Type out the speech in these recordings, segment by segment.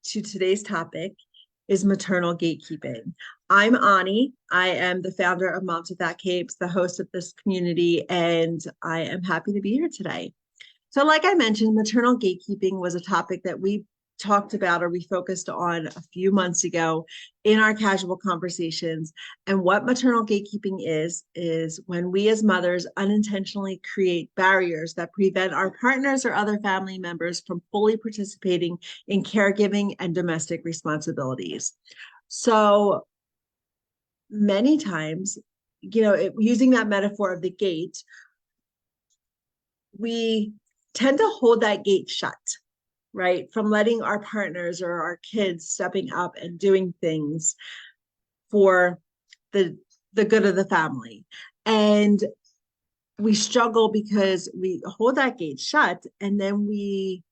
to today's topic is maternal gatekeeping. I'm Ani. I am the founder of Moms Without Capes, the host of this community, and I am happy to be here today. So, like I mentioned, maternal gatekeeping was a topic that we talked about or we focused on a few months ago in our casual conversations. And what maternal gatekeeping is when we as mothers unintentionally create barriers that prevent our partners or other family members from fully participating in caregiving and domestic responsibilities. So many times, using that metaphor of the gate, we tend to hold that gate shut, right? From letting our partners or our kids stepping up and doing things for the good of the family. And we struggle because we hold that gate shut and then we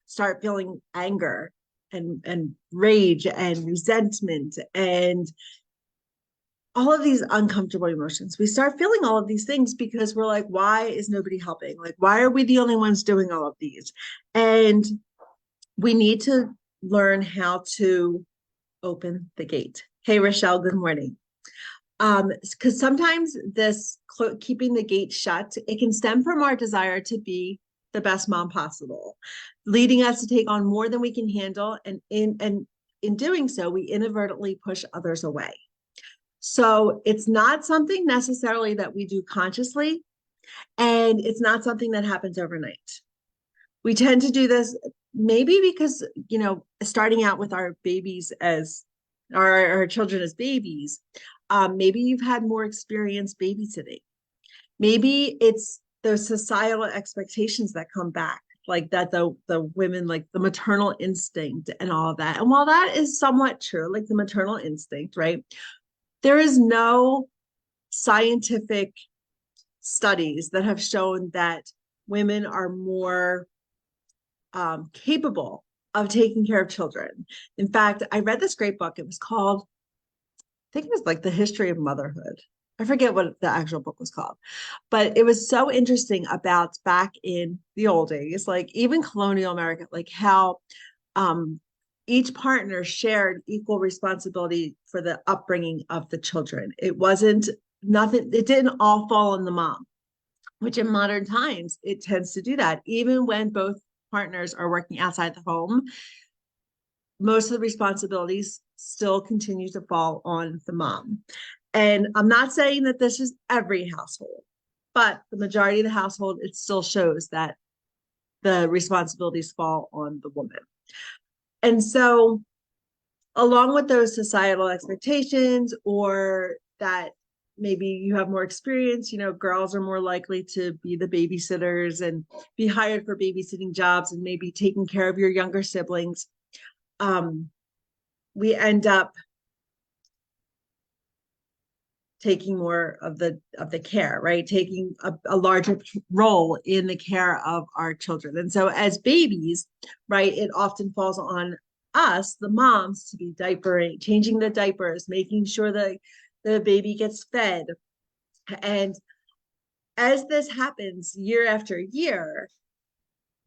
start feeling anger and rage and resentment and all of these uncomfortable emotions. We start feeling all of these things because we're like, why is nobody helping? Like, why are we the only ones doing all of these? And we need to learn how to open the gate. Hey, Rochelle, good morning. Because sometimes this keeping the gate shut, it can stem from our desire to be the best mom possible, leading us to take on more than we can handle. And in doing so, we inadvertently push others away. So it's not something necessarily that we do consciously, and it's not something that happens overnight. We tend to do this maybe because, starting out with our babies as our children as babies, maybe you've had more experience babysitting. Maybe it's those societal expectations that come back, like that the women, like the maternal instinct and all of that. And while that is somewhat true, like the maternal instinct, right? There is no scientific studies that have shown that women are more capable of taking care of children. In fact, I read this great book. It was called, I think it was like The History of Motherhood. I forget what the actual book was called, but it was so interesting about back in the old days, like even colonial America, like how each partner shared equal responsibility for the upbringing of the children. It wasn't nothing, it didn't all fall on the mom, which in modern times, it tends to do that. Even when both partners are working outside the home, most of the responsibilities still continue to fall on the mom. And I'm not saying that this is every household, but the majority of the household, it still shows that the responsibilities fall on the woman. And so, along with those societal expectations, or that maybe you have more experience, girls are more likely to be the babysitters and be hired for babysitting jobs and maybe taking care of your younger siblings. We end up taking more of the care, right? Taking a larger role in the care of our children. And so as babies, right, it often falls on us, the moms, to be diapering, changing the diapers, making sure that the baby gets fed. And as this happens year after year,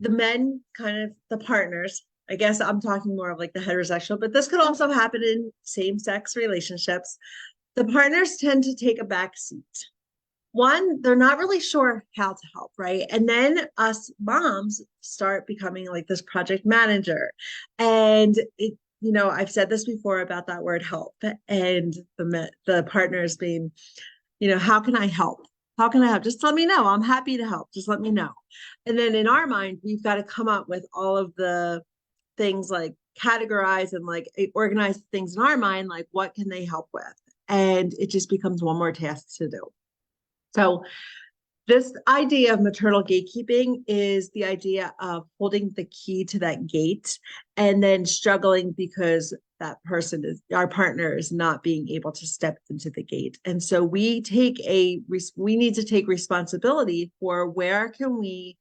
the men, kind of the partners, I guess I'm talking more of like the heterosexual, but this could also happen in same-sex relationships. The partners tend to take a back seat. One, they're not really sure how to help, right? And then us moms start becoming like this project manager. And I've said this before about that word help, and the partners being, how can I help? How can I help? Just let me know. I'm happy to help. Just let me know. And then in our mind, we've got to come up with all of the things, like categorize and like organize things in our mind, like what can they help with? And it just becomes one more task to do. So this idea of maternal gatekeeping is the idea of holding the key to that gate and then struggling because that person our partner is not being able to step into the gate. And so we need to take responsibility for what can we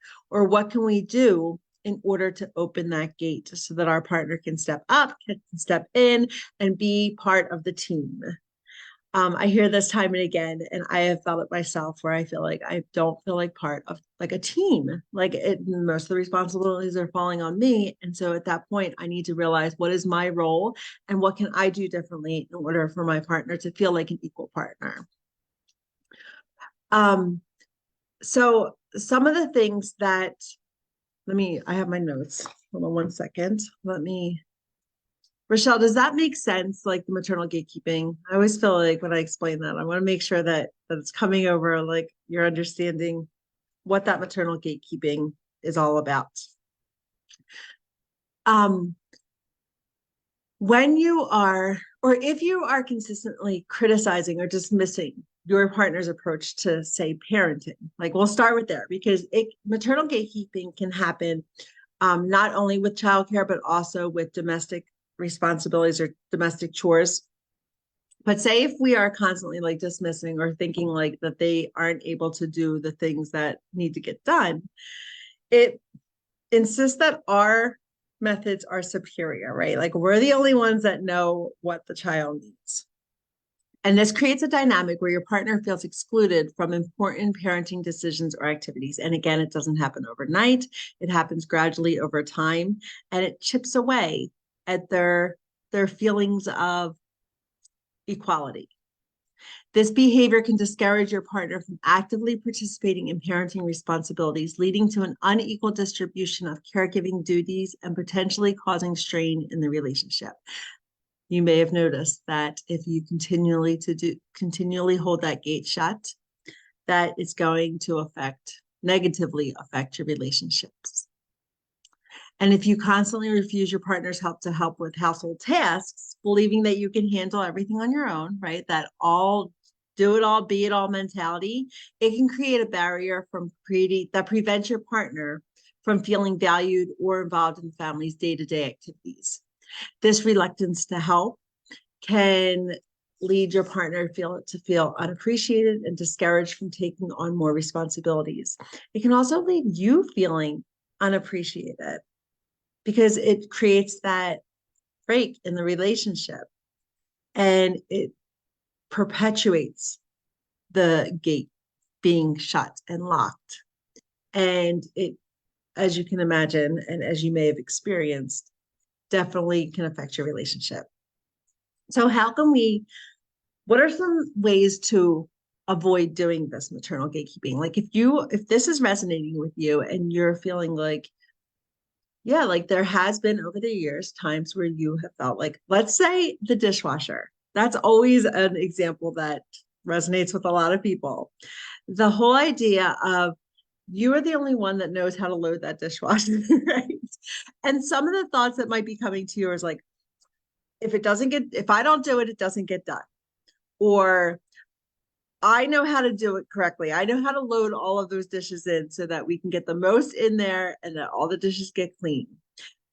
do in order to open that gate so that our partner can step up, can step in and be part of the team. I hear this time and again, and I have felt it myself where I feel like I don't feel like part of like a team. Most of the responsibilities are falling on me. And so at that point, I need to realize what is my role and what can I do differently in order for my partner to feel like an equal partner. So some of the things that, I have my notes. Hold on one second. Rochelle, does that make sense? Like the maternal gatekeeping? I always feel like when I explain that, I want to make sure that it's coming over, like you're understanding what that maternal gatekeeping is all about. When you are, or if you are consistently criticizing or dismissing your partner's approach to, say, parenting, like we'll start with there, because maternal gatekeeping can happen not only with childcare, but also with domestic responsibilities or domestic chores. But say if we are constantly like dismissing or thinking like that they aren't able to do the things that need to get done, it insists that our methods are superior, right? Like we're the only ones that know what the child needs. And this creates a dynamic where your partner feels excluded from important parenting decisions or activities. And again, it doesn't happen overnight. It happens gradually over time, and it chips away at their feelings of equality. This behavior can discourage your partner from actively participating in parenting responsibilities, leading to an unequal distribution of caregiving duties and potentially causing strain in the relationship. You may have noticed that if you continually hold that gate shut, that it's going to negatively affect your relationships. And if you constantly refuse your partner's help to help with household tasks, believing that you can handle everything on your own, right? That all do it all, be it all mentality, it can create a barrier that prevents your partner from feeling valued or involved in the family's day-to-day activities. This reluctance to help can lead your partner to feel unappreciated and discouraged from taking on more responsibilities. It can also leave you feeling unappreciated because it creates that break in the relationship, and it perpetuates the gate being shut and locked. And it, as you can imagine, and as you may have experienced, definitely can affect your relationship. So what are some ways to avoid doing this maternal gatekeeping? Like if this is resonating with you and you're feeling like, yeah, like there has been over the years times where you have felt like, let's say the dishwasher. That's always an example that resonates with a lot of people. The whole idea of you are the only one that knows how to load that dishwasher, right? And some of the thoughts that might be coming to you is like, if I don't do it, it doesn't get done. Or I know how to do it correctly. I know how to load all of those dishes in so that we can get the most in there and that all the dishes get clean.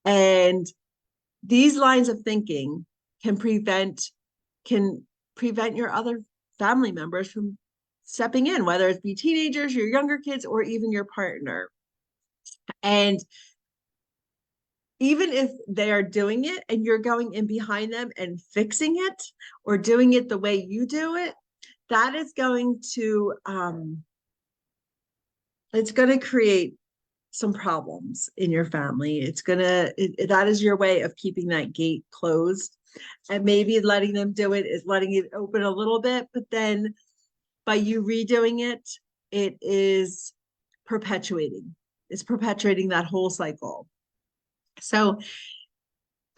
And these lines of thinking can prevent your other family members from stepping in, whether it be teenagers, your younger kids, or even your partner. And even if they are doing it and you're going in behind them and fixing it or doing it the way you do it, that is going to it's going to create some problems in your family. That is your way of keeping that gate closed, and maybe letting them do it is letting it open a little bit, but then by you redoing it, it's perpetuating that whole cycle. So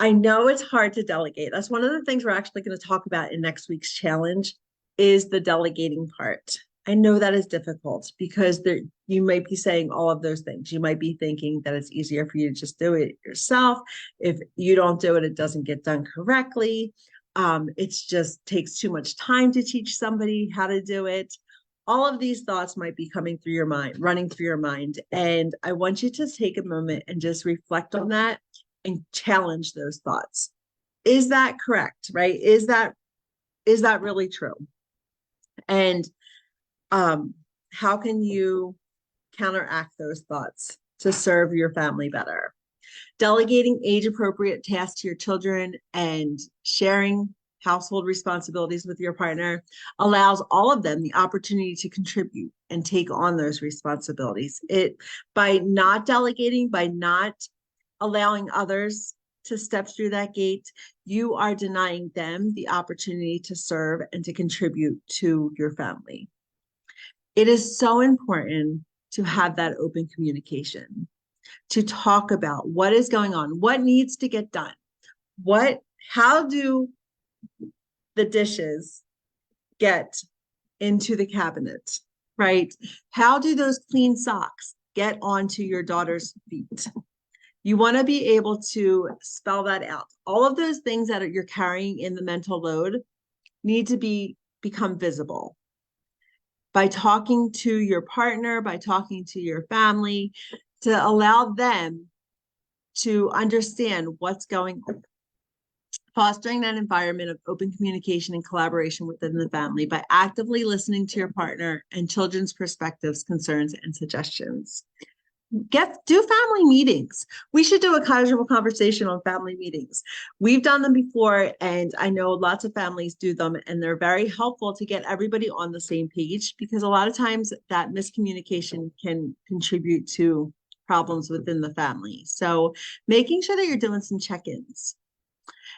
I know it's hard to delegate. That's one of the things we're actually going to talk about in next week's challenge, is the delegating part. I know that is difficult because you might be saying all of those things. You might be thinking that it's easier for you to just do it yourself. If you don't do it, it doesn't get done correctly. It just takes too much time to teach somebody how to do it. All of these thoughts might be running through your mind. And I want you to take a moment and just reflect on that and challenge those thoughts. Is that correct, right? Is that really true? And how can you counteract those thoughts to serve your family better? Delegating age-appropriate tasks to your children and sharing household responsibilities with your partner allows all of them the opportunity to contribute and take on those responsibilities. By not delegating, by not allowing others to step through that gate, you are denying them the opportunity to serve and to contribute to your family. It is so important to have that open communication, to talk about what is going on, what needs to get done, how do the dishes get into the cabinet, right? How do those clean socks get onto your daughter's feet? You want to be able to spell that out. All of those things that you're carrying in the mental load need to become visible. By talking to your partner, by talking to your family, to allow them to understand what's going on. Fostering that environment of open communication and collaboration within the family by actively listening to your partner and children's perspectives, concerns, and suggestions. Do family meetings. We should do a casual conversation on family meetings. We've done them before, and I know lots of families do them, and they're very helpful to get everybody on the same page, because a lot of times that miscommunication can contribute to problems within the family. So making sure that you're doing some check-ins.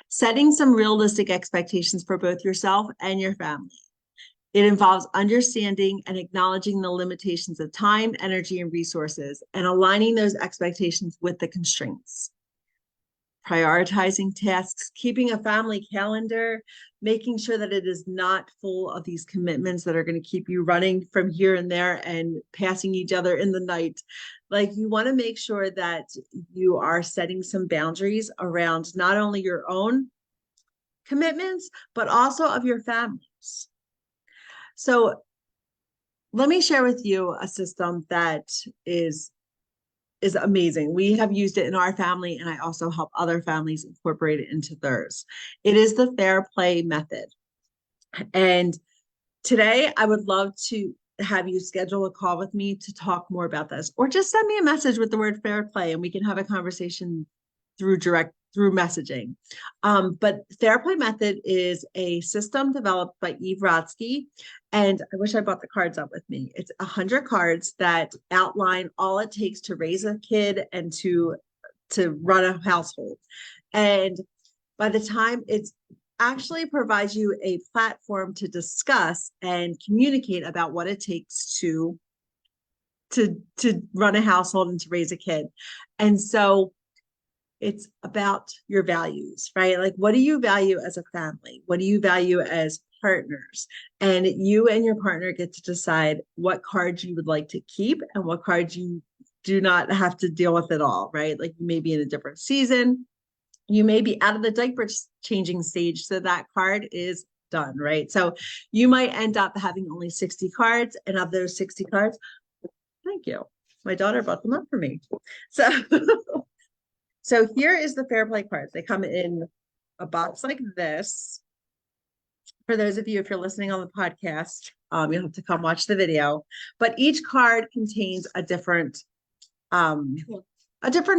Setting some realistic expectations for both yourself and your family. It involves understanding and acknowledging the limitations of time, energy, and resources, and aligning those expectations with the constraints. Prioritizing tasks, keeping a family calendar, making sure that it is not full of these commitments that are going to keep you running from here and there and passing each other in the night. Like, you want to make sure that you are setting some boundaries around not only your own commitments, but also of your families. So let me share with you a system that is amazing. We have used it in our family, and I also help other families incorporate it into theirs. It is the fair play method. And today I would love to have you schedule a call with me to talk more about this, or just send me a message with the word fair play and we can have a conversation through messaging. But fair play method is a system developed by Eve Rodsky. And I wish I brought the cards up with me. It's 100 cards that outline all it takes to raise a kid and to run a household. And by the time it's actually provides you a platform to discuss and communicate about what it takes to run a household and to raise a kid. And so it's about your values, right? Like, what do you value as a family? What do you value as partners? And you and your partner get to decide what cards you would like to keep and what cards you do not have to deal with at all, right? Like, you may be in a different season. You may be out of the diaper changing stage, so that card is done, right? So you might end up having only 60 cards, and of those 60 cards, thank you. My daughter brought them up for me. So here is the fair play cards. They come in a box like this. For those of you, if you're listening on the podcast, you'll have to come watch the video. But each card contains a different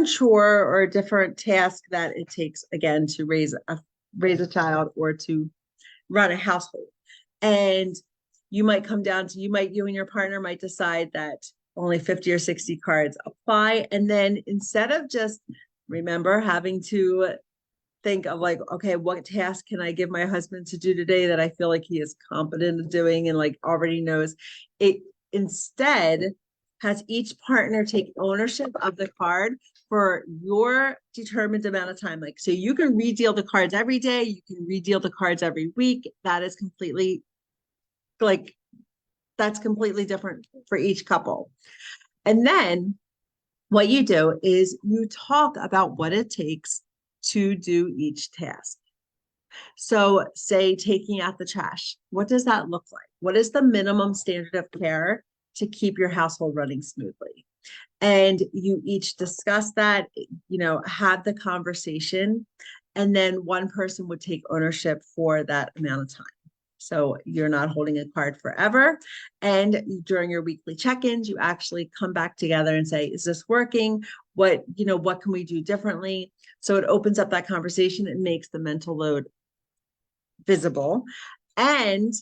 chore or a different task that it takes, again, to raise a child or to run a household. And you might come down to, you and your partner might decide that only 50 or 60 cards apply. And then instead of just, remember, having to think of like, okay, what task can I give my husband to do today that I feel like he is competent at doing and like already knows, it instead has each partner take ownership of the card for your determined amount of time. Like, so you can redeal the cards every day. You can redeal the cards every week. That is completely that's completely different for each couple. And then what you do is you talk about what it takes to do each task. So say taking out the trash, what does that look like? What is the minimum standard of care to keep your household running smoothly? And you each discuss that, have the conversation, and then one person would take ownership for that amount of time. So you're not holding a card forever. And during your weekly check-ins, you actually come back together and say, is this working? What can we do differently? So it opens up that conversation and makes the mental load visible, and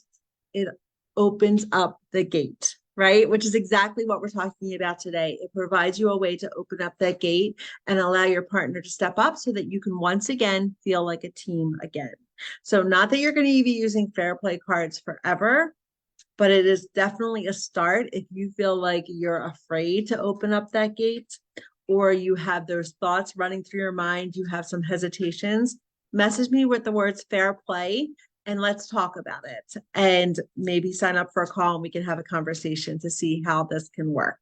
it opens up the gate, right? Which is exactly what we're talking about today. It provides you a way to open up that gate and allow your partner to step up so that you can once again feel like a team again. So, not that you're going to be using fair play cards forever, but it is definitely a start. If you feel like you're afraid to open up that gate, or you have those thoughts running through your mind, you have some hesitations, message me with the words fair play and let's talk about it. And maybe sign up for a call and we can have a conversation to see how this can work.